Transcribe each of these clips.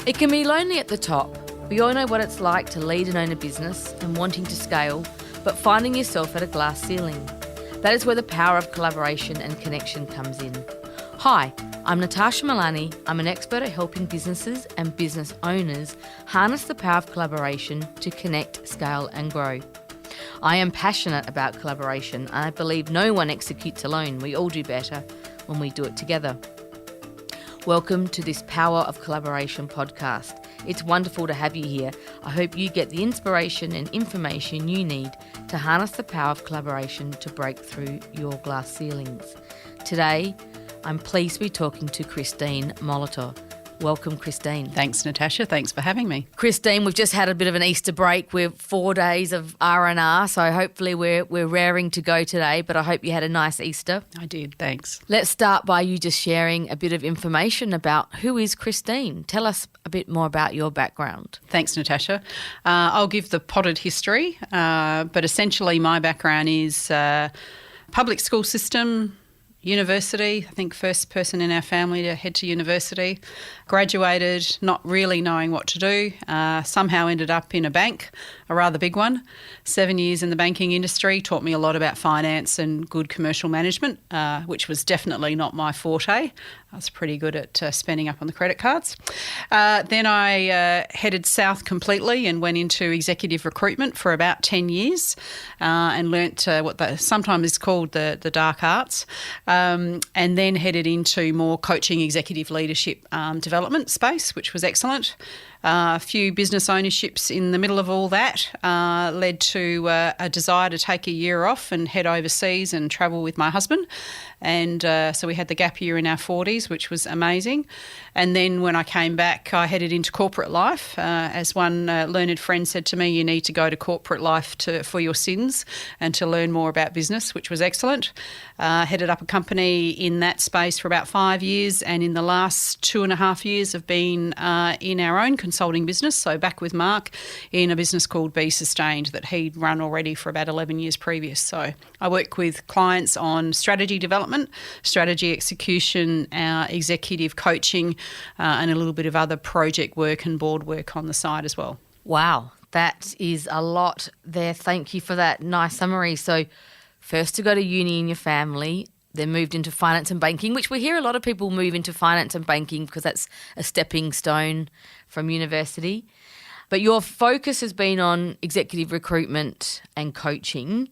It can be lonely at the top. We all know what it's like to lead and own a business and wanting to scale, but finding yourself at a glass ceiling. That is where the power of collaboration and connection comes in. Hi, I'm Natasha Milani. I'm an expert at helping businesses and business owners harness the power of collaboration to connect, scale and grow. I am passionate about collaboration and I believe no one executes alone. We all do better when we do it together. Welcome to this Power of Collaboration podcast. It's wonderful to have you here. I hope you get the inspiration and information you need to harness the power of collaboration to break through your glass ceilings. Today, I'm pleased to be talking to Christine Molitor. Welcome, Christine. Thanks, Natasha. Thanks for having me. Christine, we've just had a bit of an Easter break. We're 4 days of R&R, so hopefully we're raring to go today, but I hope you had a nice Easter. I did, thanks. Let's start by you just sharing a bit of information about who is Christine. Tell us a bit more about your background. Thanks, Natasha. I'll give the potted history, but essentially my background is public school system, university. I think first person in our family to head to university. Graduated, not really knowing what to do. Somehow ended up in a bank, a rather big one. 7 years in the banking industry, taught me a lot about finance and good commercial management, which was definitely not my forte. I was pretty good at spending up on the credit cards. Then I headed south completely and went into executive recruitment for about 10 years and learnt what sometimes is called the dark arts, and then headed into more coaching executive leadership development space, which was excellent. A few business ownerships in the middle of all that led to a desire to take a year off and head overseas and travel with my husband. And so we had the gap year in our 40s, which was amazing. And then when I came back, I headed into corporate life. As one learned friend said to me, you need to go to corporate life for your sins and to learn more about business, which was excellent. Headed up a company in that space for about 5 years, and in the last 2.5 years have been in our own consulting business, so back with Mark in a business called Be Sustained that he'd run already for about 11 years previous. So I work with clients on strategy development, strategy execution, executive coaching, and a little bit of other project work and board work on the side as well. Wow, that is a lot there. Thank you for that nice summary. So first to go to uni in your family, then moved into finance and banking, which we hear a lot of people move into finance and banking because that's a stepping stone from university. But your focus has been on executive recruitment and coaching.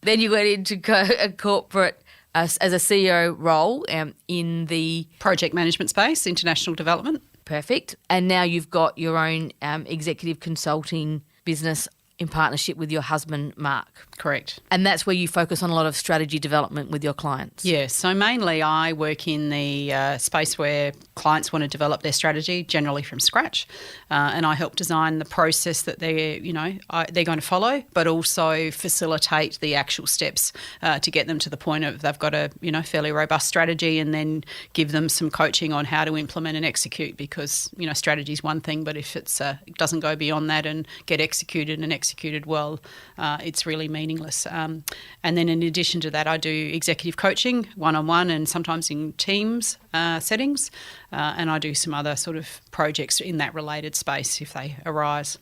Then you went into a corporate as a CEO role in the project management space, international development. Perfect. And now you've got your own executive consulting business in partnership with your husband, Mark. Correct. And that's where you focus on a lot of strategy development with your clients. Yes. So mainly I work in the space where clients want to develop their strategy, generally from scratch, and I help design the process that they're going to follow, but also facilitate the actual steps to get them to the point of they've got a fairly robust strategy, and then give them some coaching on how to implement and execute, because strategy is one thing, but if it doesn't go beyond that and get executed well, it's really meaningless. And then in addition to that, I do executive coaching one-on-one and sometimes in teams settings, and I do some other sort of projects in that related space if they arise.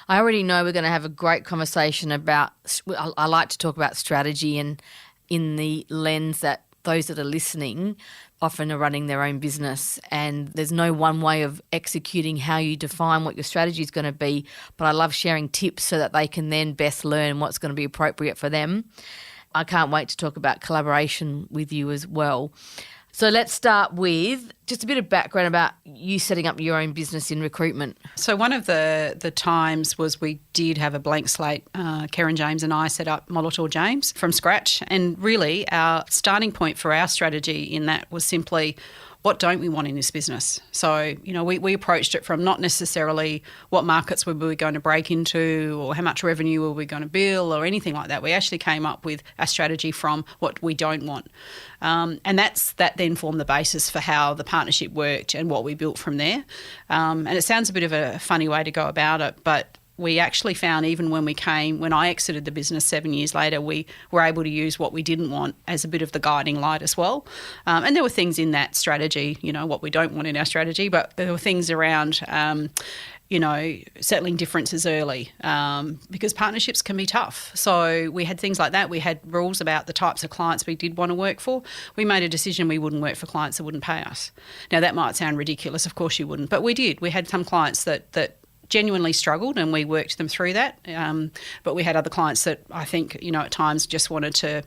I already know we're going to have a great conversation about, I like to talk about strategy, and in the lens that those that are listening often are running their own business, and there's no one way of executing how you define what your strategy is going to be, but I love sharing tips so that they can then best learn what's going to be appropriate for them. I can't wait to talk about collaboration with you as well. So let's start with just a bit of background about you setting up your own business in recruitment. So one of the times was we did have a blank slate. Karen James and I set up Molitor James from scratch. And really our starting point for our strategy in that was simply, what don't we want in this business? So, we approached it from not necessarily what markets were we going to break into or how much revenue were we going to bill or anything like that. We actually came up with a strategy from what we don't want. And that then formed the basis for how the partnership worked and what we built from there. And it sounds a bit of a funny way to go about it, but we actually found even when I exited the business 7 years later, we were able to use what we didn't want as a bit of the guiding light as well. And there were things in that strategy, what we don't want in our strategy, but there were things around settling differences early, because partnerships can be tough. So we had things like that. We had rules about the types of clients we did want to work for. We made a decision we wouldn't work for clients that wouldn't pay us. Now, that might sound ridiculous. Of course you wouldn't. But we did. We had some clients that genuinely struggled, and we worked them through that. But we had other clients that I think, at times just wanted to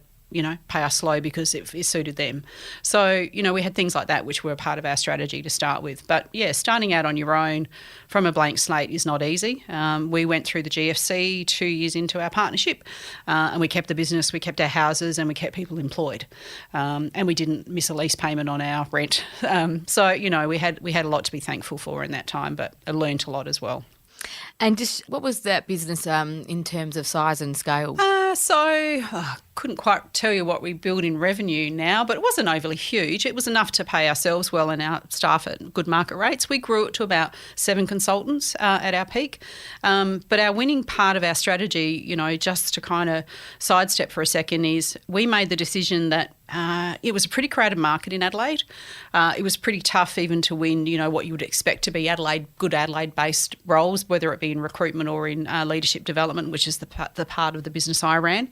pay us slow because it suited them. So, we had things like that which were a part of our strategy to start with. But, yeah, starting out on your own from a blank slate is not easy. We went through the GFC 2 years into our partnership, and we kept the business, we kept our houses, and we kept people employed. And we didn't miss a lease payment on our rent. So, we had a lot to be thankful for in that time, but I learned a lot as well. And just what was that business in terms of size and scale? I couldn't quite tell you what we build in revenue now, but it wasn't overly huge. It was enough to pay ourselves well and our staff at good market rates. We grew it to about 7 consultants at our peak. But our winning part of our strategy, just to kind of sidestep for a second, is we made the decision that it was a pretty crowded market in Adelaide. It was pretty tough even to win, what you would expect to be good Adelaide-based roles, whether it be in recruitment or in leadership development, which is the part of the business I ran.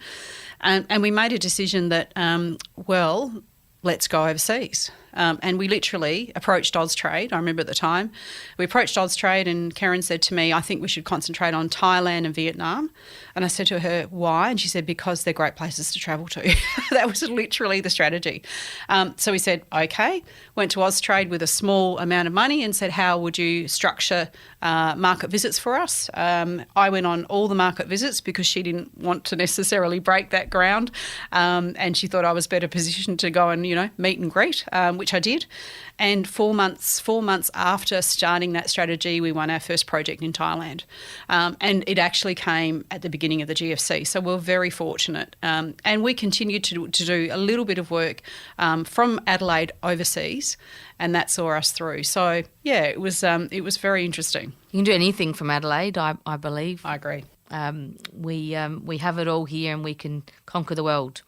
And we made a decision that, let's go overseas. And we literally approached Austrade. I remember at the time. We approached Austrade and Karen said to me, I think we should concentrate on Thailand and Vietnam. And I said to her, why? And she said, because they're great places to travel to. That was literally the strategy. So we said, okay. Went to Austrade with a small amount of money and said, how would you structure market visits for us? I went on all the market visits because she didn't want to necessarily break that ground. And she thought I was better positioned to go and, meet and greet, which I did. And 4 months after starting that strategy, we won our first project in Thailand. And it actually came at the beginning of the GFC. So we're very fortunate. And we continued to do a little bit of work from Adelaide overseas, and that saw us through. So, yeah, it was very interesting. You can do anything from Adelaide, I believe. I agree. We have it all here and we can conquer the world.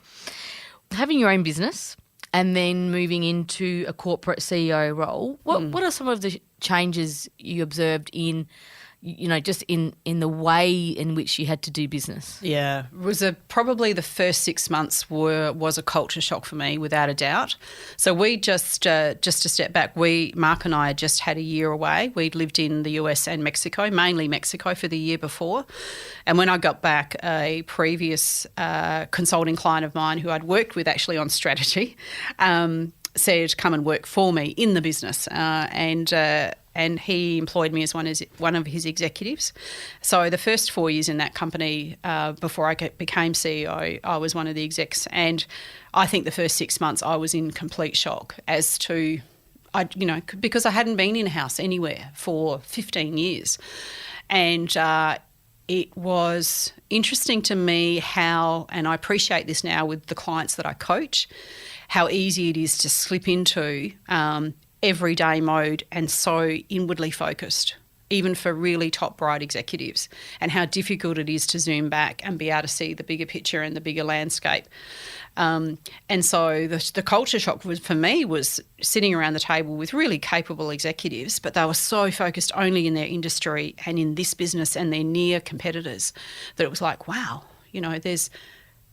Having your own business and then moving into a corporate CEO role, what are some of the changes you observed in, just in the way in which you had to do business? Yeah, it was probably the first 6 months was a culture shock for me, without a doubt. So we just to step back, Mark and I had just had a year away. We'd lived in the US and Mexico, mainly Mexico for the year before. And when I got back, a previous consulting client of mine who I'd worked with actually on strategy said, come and work for me in the business. And he employed me as one of his executives. So the first 4 years in that company, before I became CEO, I was one of the execs. And I think the first 6 months I was in complete shock as to, because I hadn't been in-house anywhere for 15 years. And it was interesting to me how, and I appreciate this now with the clients that I coach, how easy it is to slip into everyday mode and so inwardly focused, even for really top bright executives, and how difficult it is to zoom back and be able to see the bigger picture and the bigger landscape. And so the culture shock for me was sitting around the table with really capable executives, but they were so focused only in their industry and in this business and their near competitors that it was like, wow, there's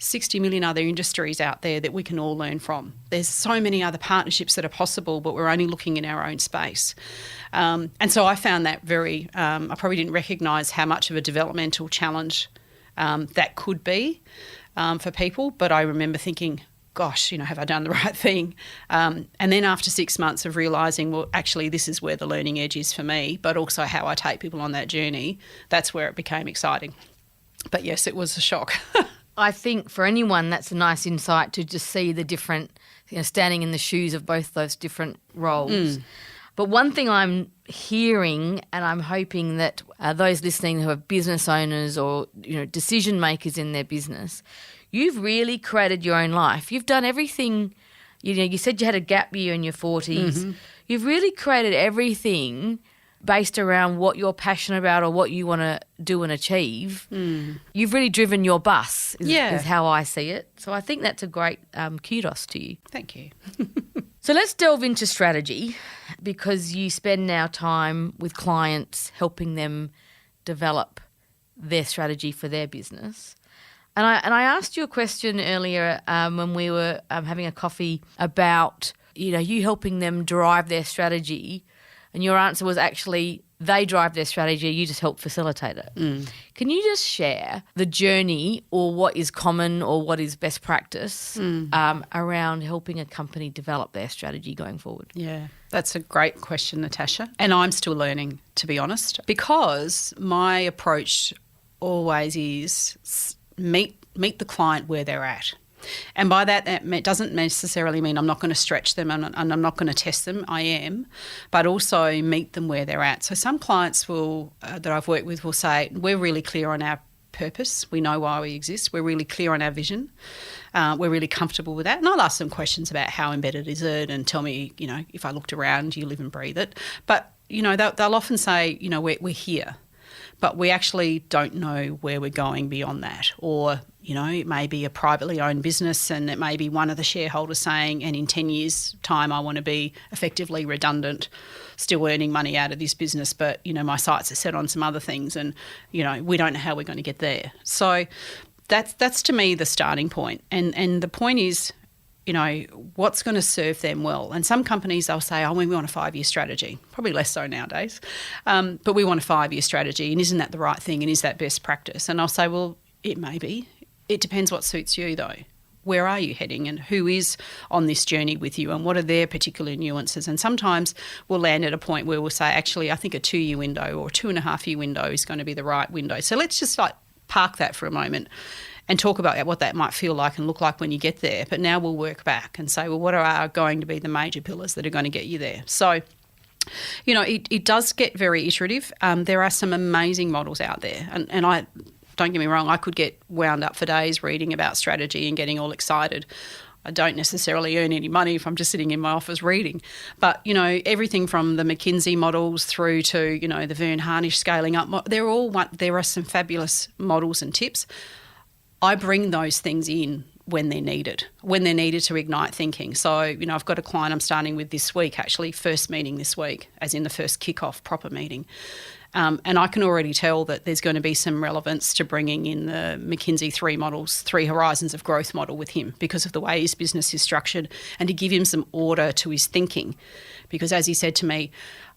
60 million other industries out there that we can all learn from. There's so many other partnerships that are possible, but we're only looking in our own space. And so I found that I probably didn't recognise how much of a developmental challenge that could be for people. But I remember thinking, gosh, have I done the right thing? And then after 6 months of realising, well, actually this is where the learning edge is for me, but also how I take people on that journey, that's where it became exciting. But yes, it was a shock. I think for anyone that's a nice insight to just see the different, standing in the shoes of both those different roles. But one thing I'm hearing, and I'm hoping that those listening who are business owners or decision makers in their business, you've really created your own life. You've done everything. You said you had a gap year in your 40s. Mm-hmm. You've really created everything based around what you're passionate about or what you want to do and achieve, you've really driven your bus, is how I see it. So I think that's a great kudos to you. Thank you. So let's delve into strategy, because you spend now time with clients helping them develop their strategy for their business. And I asked you a question earlier when we were having a coffee about, you helping them drive their strategy, and your answer was actually they drive their strategy, you just help facilitate it. Can you just share the journey or what is common or what is best practice around helping a company develop their strategy going forward? Yeah, that's a great question, Natasha. And I'm still learning, to be honest, because my approach always is meet the client where they're at. And by that, it doesn't necessarily mean I'm not going to stretch them and I'm not going to test them. I am, but also meet them where they're at. So some clients that I've worked with will say, we're really clear on our purpose. We know why we exist. We're really clear on our vision. We're really comfortable with that. And I'll ask them questions about how embedded is it, and tell me, if I looked around, you live and breathe it. But, they'll often say, we're here, but we actually don't know where we're going beyond that. Or, it may be a privately owned business, and it may be one of the shareholders saying, and in 10 years' time, I want to be effectively redundant, still earning money out of this business, but, my sights are set on some other things, and, we don't know how we're going to get there. So that's to me the starting point. And the point is, what's going to serve them well. And some companies, they'll say, we want a 5-year strategy. Probably less so nowadays. But we want a 5-year strategy, and isn't that the right thing, and is that best practice? And I'll say, well, it may be. It depends what suits you, though. Where are you heading, and who is on this journey with you, and what are their particular nuances? And sometimes we'll land at a point where we'll say, actually, I think a 2-year window or a 2.5-year window is going to be the right window. So let's just park that for a moment and talk about what that might feel like and look like when you get there. But now we'll work back and say, well, what are going to be the major pillars that are going to get you there? So, it does get very iterative. There are some amazing models out there. And I don't get me wrong, I could get wound up for days reading about strategy and getting all excited. I don't necessarily earn any money if I'm just sitting in my office reading. But, everything from the McKinsey models through to, the Verne Harnish scaling up, there are some fabulous models and tips. I bring those things in when they're needed to ignite thinking. So, I've got a client I'm starting with this week, actually, first meeting this week, as in the first kick-off proper meeting. And I can already tell that there's going to be some relevance to bringing in the McKinsey 3 horizons of growth model with him, because of the way his business is structured, and to give him some order to his thinking. Because as he said to me,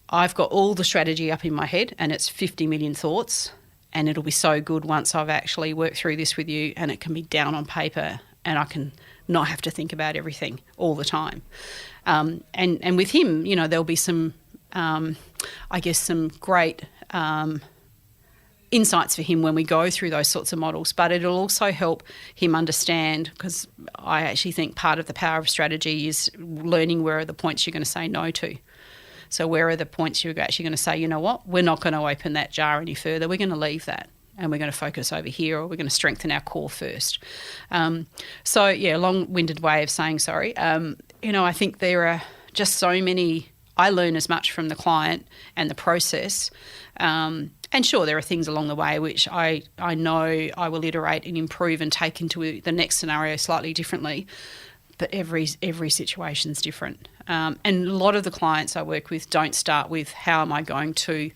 I've got all the strategy up in my head and it's 50 million thoughts, and it'll be so good once I've actually worked through this with you and it can be down on paper and I can not have to think about everything all the time. And with him, there'll be some, some great insights for him when we go through those sorts of models, but it'll also help him understand, because I actually think part of the power of strategy is learning where are the points you're going to say no to. So where are the points you're actually going to say, you know what, we're not going to open that jar any further, we're going to leave that and we're going to focus over here, or we're going to strengthen our core first. Long-winded way of saying sorry. I think there are just so many. I learn as much from the client and the process. And sure, there are things along the way which I know I will iterate and improve and take into the next scenario slightly differently. But every situation's different. And a lot of the clients I work with don't start with how am I going to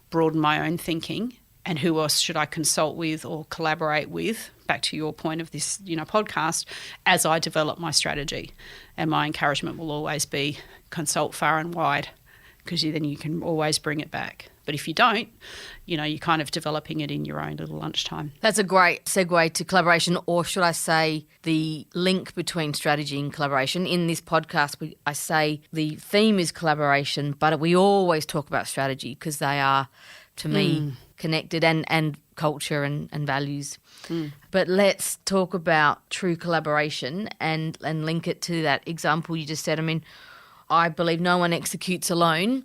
broaden my own thinking and who else should I consult with or collaborate with, back to your point of this podcast, as I develop my strategy. And my encouragement will always be consult far and wide, because then you can always bring it back. But if you don't, you're kind of developing it in your own little lunchtime. That's a great segue to collaboration, or should I say the link between strategy and collaboration. In this podcast, I say the theme is collaboration, but we always talk about strategy because they are, to me, connected, and culture and values. But let's talk about true collaboration and link it to that example you just said. I mean, I believe no one executes alone.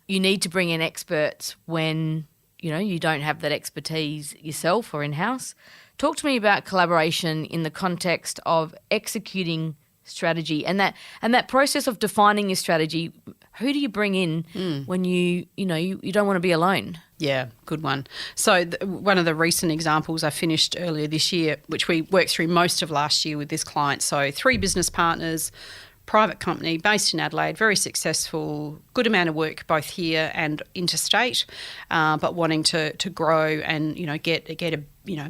You need to bring in experts when, you don't have that expertise yourself or in-house. Talk to me about collaboration in the context of executing strategy, and that process of defining your strategy. Who do you bring in when you don't want to be alone? Yeah, good one. So one of the recent examples I finished earlier this year, which we worked through most of last year with this client. So 3 business partners, private company based in Adelaide, very successful, good amount of work both here and interstate, but wanting to grow and get a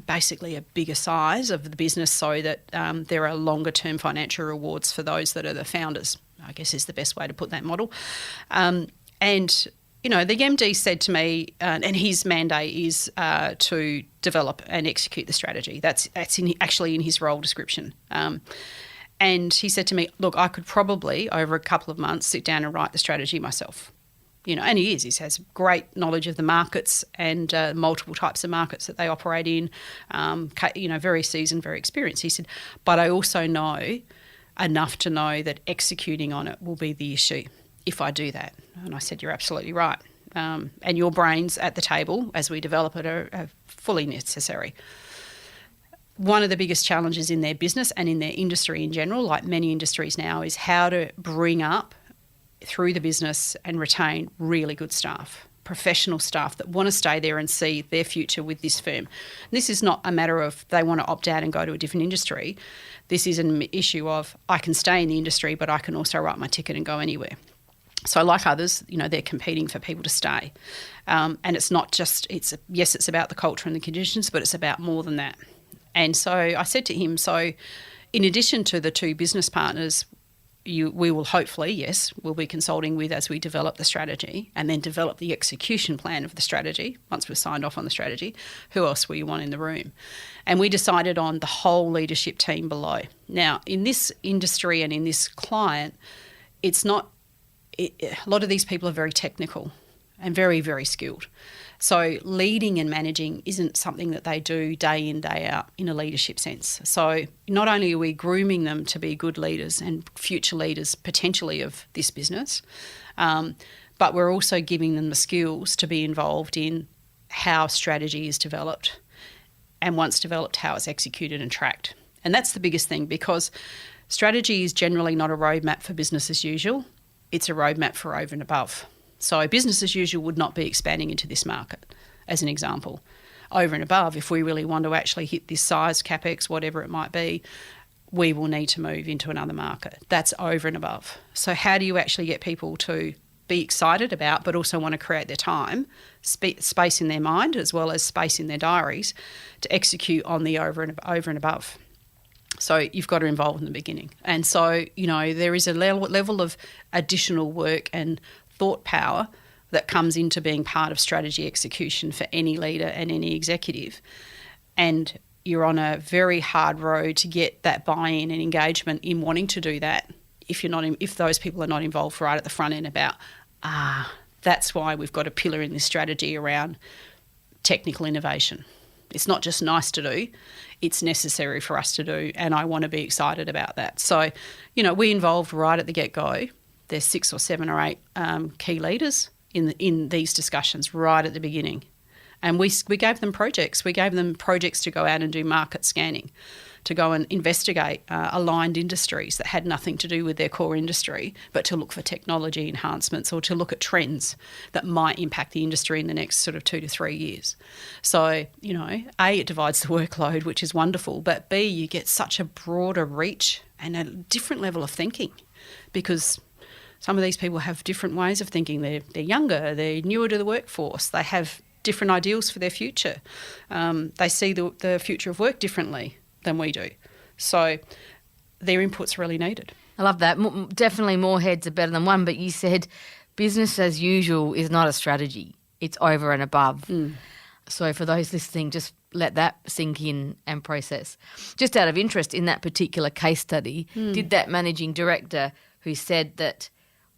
basically a bigger size of the business so that there are longer term financial rewards for those that are the founders, I guess is the best way to put that model. And the MD said to me, and his mandate is to develop and execute the strategy. That's actually in his role description. And he said to me, look, I could probably, over a couple of months, sit down and write the strategy myself. And he has great knowledge of the markets and multiple types of markets that they operate in, very seasoned, very experienced. He said, but I also know enough to know that executing on it will be the issue if I do that. And I said, you're absolutely right. And your brains at the table as we develop it are fully necessary. One of the biggest challenges in their business and in their industry in general, like many industries now, is how to bring up through the business and retain really good staff, professional staff that want to stay there and see their future with this firm. And this is not a matter of they want to opt out and go to a different industry. This is an issue of I can stay in the industry, but I can also write my ticket and go anywhere. So like others, they're competing for people to stay. And it's not just, it's about the culture and the conditions, but it's about more than that. And so I said to him, so in addition to the 2 business partners, we will hopefully, yes, we'll be consulting with as we develop the strategy and then develop the execution plan of the strategy. Once we've signed off on the strategy, who else will you want in the room? And we decided on the whole leadership team below. Now, in this industry and in this client, a lot of these people are very technical and very, very skilled. So leading and managing isn't something that they do day in, day out in a leadership sense. So not only are we grooming them to be good leaders and future leaders potentially of this business, but we're also giving them the skills to be involved in how strategy is developed and once developed, how it's executed and tracked. And that's the biggest thing, because strategy is generally not a roadmap for business as usual. It's a roadmap for over and above. So business as usual would not be expanding into this market, as an example. Over and above, if we really want to actually hit this size, CapEx, whatever it might be, we will need to move into another market. That's over and above. So how do you actually get people to be excited about, but also want to create their time, space in their mind, as well as space in their diaries, to execute on the over and above? So you've got to involve in the beginning. And so, there is a level of additional work and thought power that comes into being part of strategy execution for any leader and any executive. And you're on a very hard road to get that buy-in and engagement in wanting to do that if those people are not involved right at the front end about, that's why we've got a pillar in this strategy around technical innovation. It's not just nice to do, it's necessary for us to do, and I want to be excited about that. So, we involved right at the get-go. There's 6 or 7 or 8 key leaders in these discussions right at the beginning. And we gave them projects. We gave them projects to go out and do market scanning, to go and investigate aligned industries that had nothing to do with their core industry, but to look for technology enhancements or to look at trends that might impact the industry in the next sort of 2 to 3 years. So, A, it divides the workload, which is wonderful, but B, you get such a broader reach and a different level of thinking, because some of these people have different ways of thinking. They're younger, they're newer to the workforce, they have different ideals for their future. They see the future of work differently than we do. So their input's really needed. I love that. Definitely more heads are better than one, but you said business as usual is not a strategy. It's over and above. So for those listening, just let that sink in and process. Just out of interest, in that particular case study, did that managing director who said that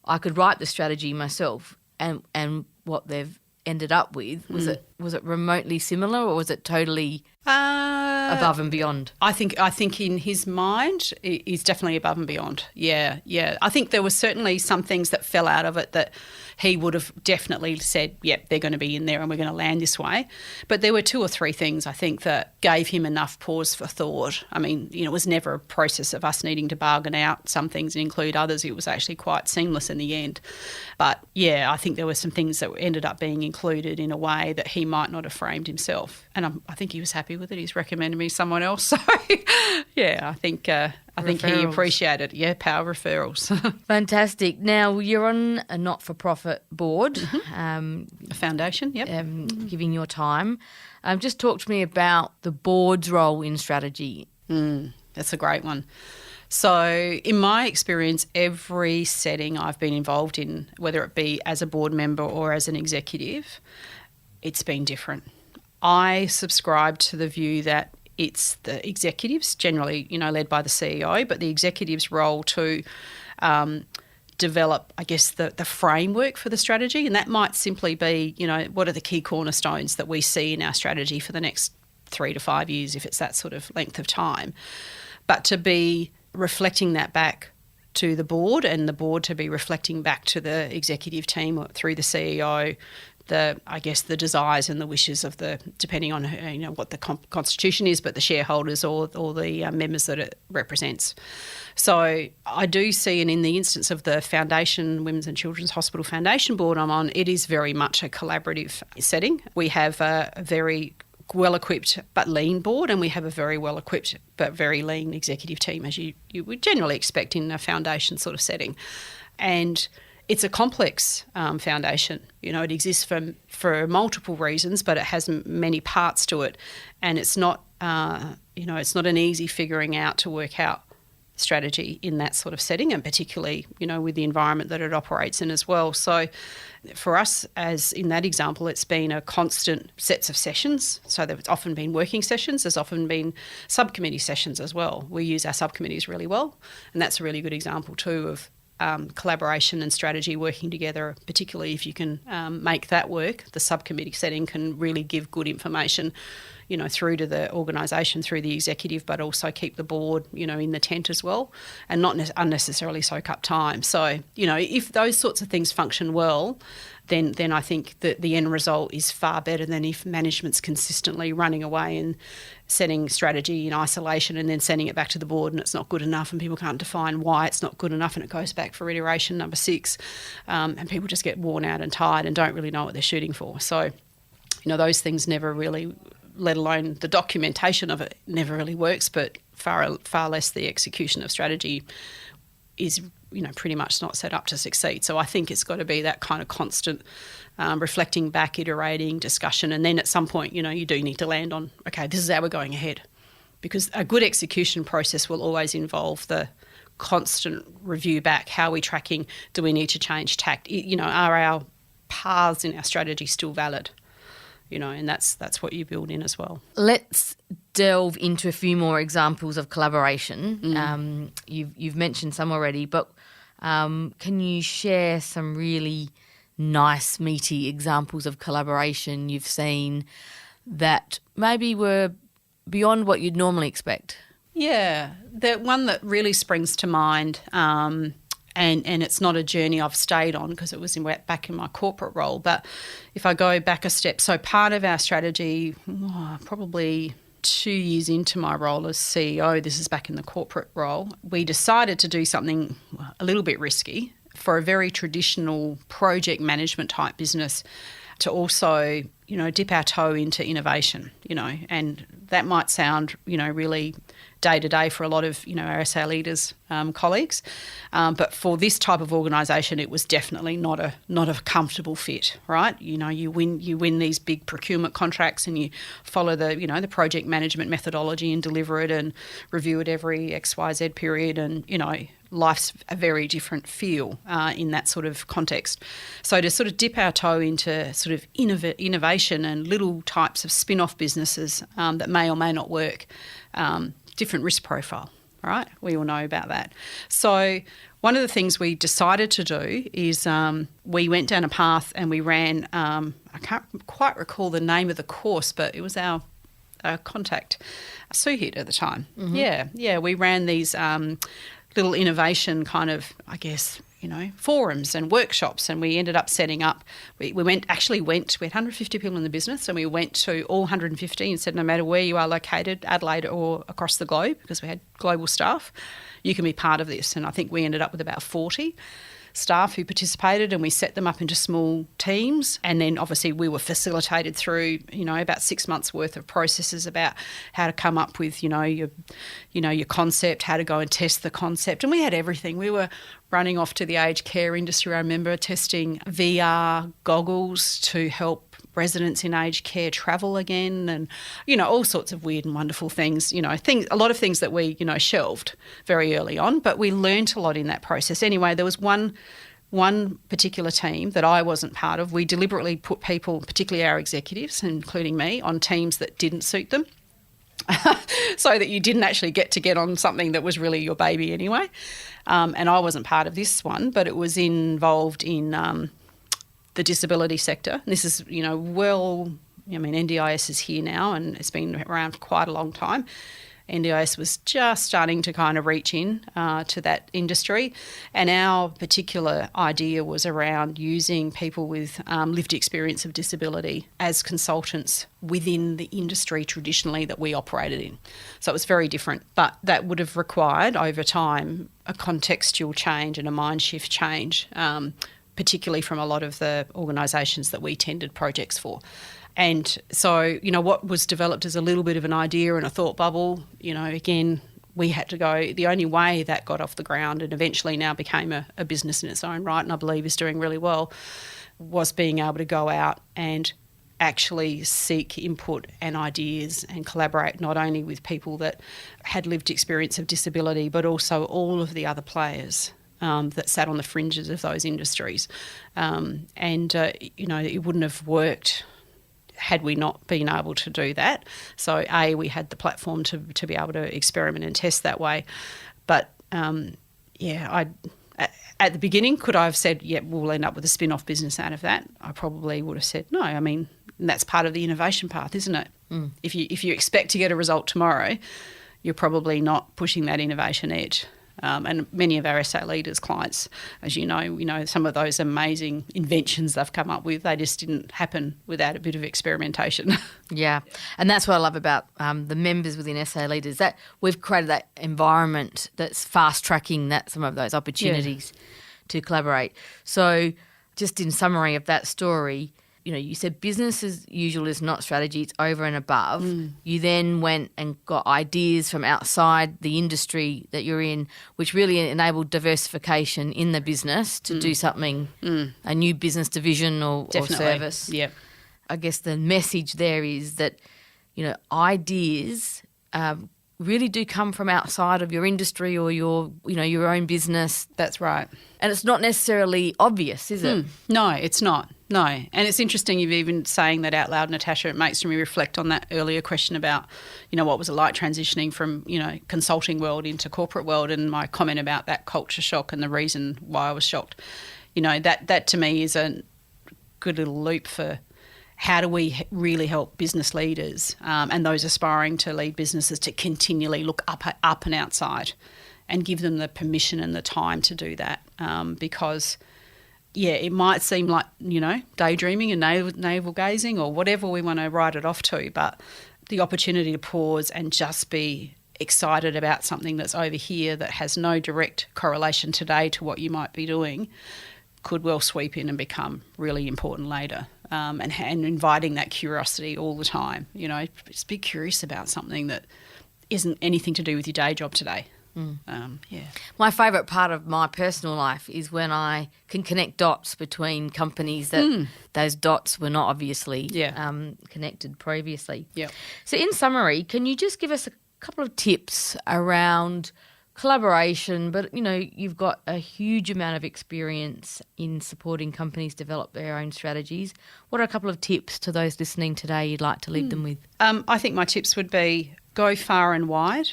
I could write the strategy myself and what they've ended up with, was it was it remotely similar, or was it totally above and beyond? I think in his mind, he's definitely above and beyond. Yeah. I think there were certainly some things that fell out of it that he would have definitely said, yep, they're going to be in there and we're going to land this way. But there were 2 or 3 things I think that gave him enough pause for thought. I mean, it was never a process of us needing to bargain out some things and include others. It was actually quite seamless in the end. But yeah, I think there were some things that ended up being included in a way that he might not have framed himself. And I think he was happy with it. He's recommended me someone else. So yeah, I think he appreciated it. Yeah, power referrals. Fantastic. Now, you're on a not-for-profit board. A foundation, yep. Giving your time. Just talk to me about the board's role in strategy. That's a great one. So in my experience, every setting I've been involved in, whether it be as a board member or as an executive, it's been different. I subscribe to the view that it's the executives, generally, led by the CEO, but the executive's role to develop, I guess, the framework for the strategy. And that might simply be, what are the key cornerstones that we see in our strategy for the next 3 to 5 years, if it's that sort of length of time. But to be reflecting that back to the board, and the board to be reflecting back to the executive team through the CEO, the desires and the wishes of depending on what the constitution is, but the shareholders or the members that it represents. So I do see, and in the instance of the Foundation, Women's and Children's Hospital Foundation board I'm on, it is very much a collaborative setting. We have a very well-equipped but lean board, and we have a very well-equipped but very lean executive team, as you would generally expect in a foundation sort of setting. And it's a complex foundation. It exists for multiple reasons, but it has many parts to it, and it's not it's not an easy figuring out to work out strategy in that sort of setting, and particularly with the environment that it operates in as well. So for us, as in that example, it's been a constant sets of sessions. So there's often been working sessions, there's often been subcommittee sessions as well. We use our subcommittees really well, and that's a really good example too of collaboration and strategy working together, particularly if you can make that work. The subcommittee setting can really give good information, through to the organisation, through the executive, but also keep the board, in the tent as well, and not unnecessarily soak up time. So, if those sorts of things function well, then I think that the end result is far better than if management's consistently running away and setting strategy in isolation and then sending it back to the board and it's not good enough and people can't define why it's not good enough and it goes back for iteration number 6 and people just get worn out and tired and don't really know what they're shooting for. So, those things never really, let alone the documentation of it, never really works, but far less the execution of strategy is pretty much not set up to succeed. So I think it's got to be that kind of constant reflecting back, iterating, discussion, and then at some point, you do need to land on, okay, this is how we're going ahead. Because a good execution process will always involve the constant review back. How are we tracking? Do we need to change tact? Are our paths in our strategy still valid? And that's what you build in as well. Let's delve into a few more examples of collaboration. You've mentioned some already, but can you share some really nice, meaty examples of collaboration you've seen that maybe were beyond what you'd normally expect? Yeah, the one that really springs to mind, and it's not a journey I've stayed on because it was back in my corporate role, but if I go back a step, so part of our strategy, probably 2 years into my role as CEO, this is back in the corporate role, we decided to do something a little bit risky for a very traditional project management type business to also, dip our toe into innovation, and that might sound, really day-to-day for a lot of, our SA leaders, colleagues. But for this type of organisation, it was definitely not a comfortable fit, right? You win these big procurement contracts and you follow the project management methodology and deliver it and review it every XYZ period and, life's a very different feel in that sort of context. So to sort of dip our toe into sort of innovation and little types of spin-off businesses that may or may not work, different risk profile, right? We all know about that. So one of the things we decided to do is we went down a path and we ran, I can't quite recall the name of the course, but it was our contact, Suhit at the time. Mm-hmm. Yeah, we ran these little innovation kind of, I guess, forums and workshops, and we ended up setting up, we had 150 people in the business, and we went to all 150 and said, no matter where you are located, Adelaide or across the globe, because we had global staff, you can be part of this. And I think we ended up with about 40 staff who participated, and we set them up into small teams. And then obviously we were facilitated through, about 6 months worth of processes about how to come up with, your concept, how to go and test the concept. And we had everything. We were running off to the aged care industry, I remember, testing VR goggles to help residents in aged care travel again, and, all sorts of weird and wonderful things, a lot of things that we, shelved very early on, but we learnt a lot in that process. Anyway, there was one particular team that I wasn't part of. We deliberately put people, particularly our executives, including me, on teams that didn't suit them. So that you didn't actually get on something that was really your baby anyway. And I wasn't part of this one, but it was involved in the disability sector. This is, NDIS is here now and it's been around for quite a long time. NDIS was just starting to kind of reach in to that industry, and our particular idea was around using people with lived experience of disability as consultants within the industry traditionally that we operated in. So it was very different, but that would have required over time a contextual change and a mind shift change, particularly from a lot of the organisations that we tended projects for. And so, what was developed as a little bit of an idea and a thought bubble, again, we had to go, the only way that got off the ground and eventually now became a business in its own right, and I believe is doing really well, was being able to go out and actually seek input and ideas and collaborate not only with people that had lived experience of disability, but also all of the other players that sat on the fringes of those industries. It wouldn't have worked had we not been able to do that. So, we had the platform to be able to experiment and test that way. But, at the beginning, could I have said, we'll end up with a spin-off business out of that? I probably would have said no. I mean, that's part of the innovation path, isn't it? Mm. If you expect to get a result tomorrow, you're probably not pushing that innovation edge. And many of our SA Leaders clients, as you know, some of those amazing inventions they've come up with, they just didn't happen without a bit of experimentation. Yeah, and that's what I love about the members within SA Leaders, that we've created that environment that's fast-tracking some of those opportunities to collaborate. So just in summary of that story, you said business as usual is not strategy, it's over and above. Mm. You then went and got ideas from outside the industry that you're in, which really enabled diversification in the business to do something, a new business division or service. Yep. I guess the message there is that, ideas really do come from outside of your industry or your own business. That's right. And it's not necessarily obvious, is it? No, it's not. No. And it's interesting you've even saying that out loud, Natasha. It makes me reflect on that earlier question about, what was it like transitioning from, consulting world into corporate world, and my comment about that culture shock and the reason why I was shocked. That to me is a good little loop for how do we really help business leaders and those aspiring to lead businesses to continually look up and outside and give them the permission and the time to do that, because it might seem like, daydreaming and navel gazing or whatever we want to write it off to, but the opportunity to pause and just be excited about something that's over here that has no direct correlation today to what you might be doing could well sweep in and become really important later. And inviting that curiosity all the time, just be curious about something that isn't anything to do with your day job today. My favourite part of my personal life is when I can connect dots between companies that those dots were not obviously connected previously. Yeah. So in summary, can you just give us a couple of tips around collaboration, but, you've got a huge amount of experience in supporting companies develop their own strategies. What are a couple of tips to those listening today you'd like to leave them with? I think my tips would be go far and wide.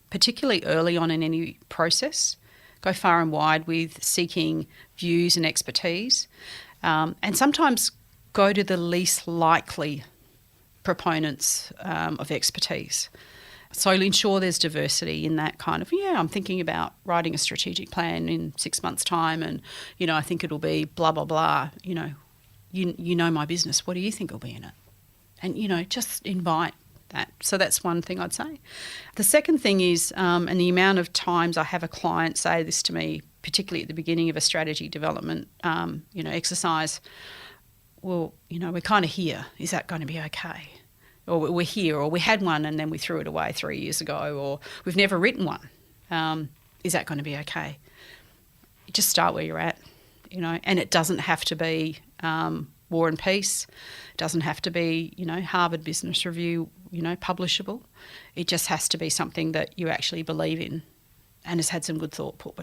particularly early on in any process. Go far and wide with seeking views and expertise, and sometimes go to the least likely proponents of expertise. So ensure there's diversity in that kind of, I'm thinking about writing a strategic plan in 6 months' time and, I think it'll be blah, blah, blah. You know my business. What do you think will be in it? And, just invite that. So that's one thing I'd say. The second thing is, and the amount of times I have a client say this to me, particularly at the beginning of a strategy development, exercise, well, we're kind of here. Is that going to be okay? Or we're here, or we had one and then we threw it away 3 years ago, or we've never written one. Is that going to be okay? You just start where you're at, and it doesn't have to be War and Peace. It doesn't have to be, Harvard Business Review, publishable. It just has to be something that you actually believe in and has had some good thought put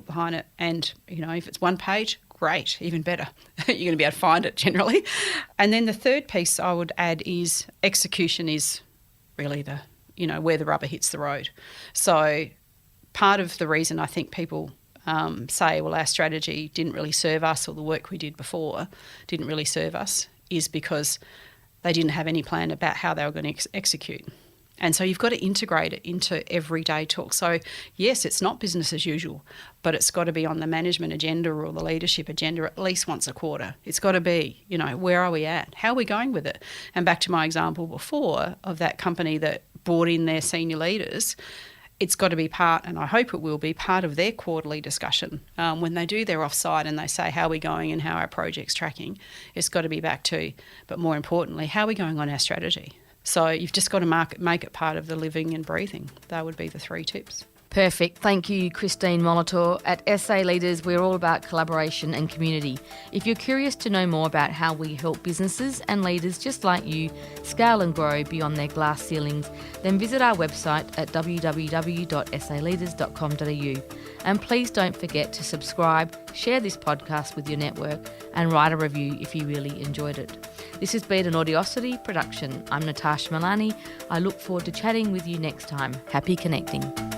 behind it. And, if it's one page, great, even better. You're going to be able to find it generally. And then the third piece I would add is execution is really the, where the rubber hits the road. So part of the reason I think people say, well, our strategy didn't really serve us, or the work we did before didn't really serve us, is because they didn't have any plan about how they were going to execute. And so you've got to integrate it into everyday talk. So yes, it's not business as usual, but it's got to be on the management agenda or the leadership agenda at least once a quarter. It's got to be, where are we at? How are we going with it? And back to my example before of that company that brought in their senior leaders, it's got to be part, and I hope it will be, part of their quarterly discussion. When they do their offsite and they say, how are we going and how our project's tracking, it's got to be back to, but more importantly, how are we going on our strategy? So you've just got to make it part of the living and breathing. That would be the 3 tips. Perfect. Thank you, Christine Molitor. At SA Leaders, we're all about collaboration and community. If you're curious to know more about how we help businesses and leaders just like you scale and grow beyond their glass ceilings, then visit our website at www.saleaders.com.au. And please don't forget to subscribe, share this podcast with your network, and write a review if you really enjoyed it. This has been an Audiosity production. I'm Natasha Milani. I look forward to chatting with you next time. Happy connecting.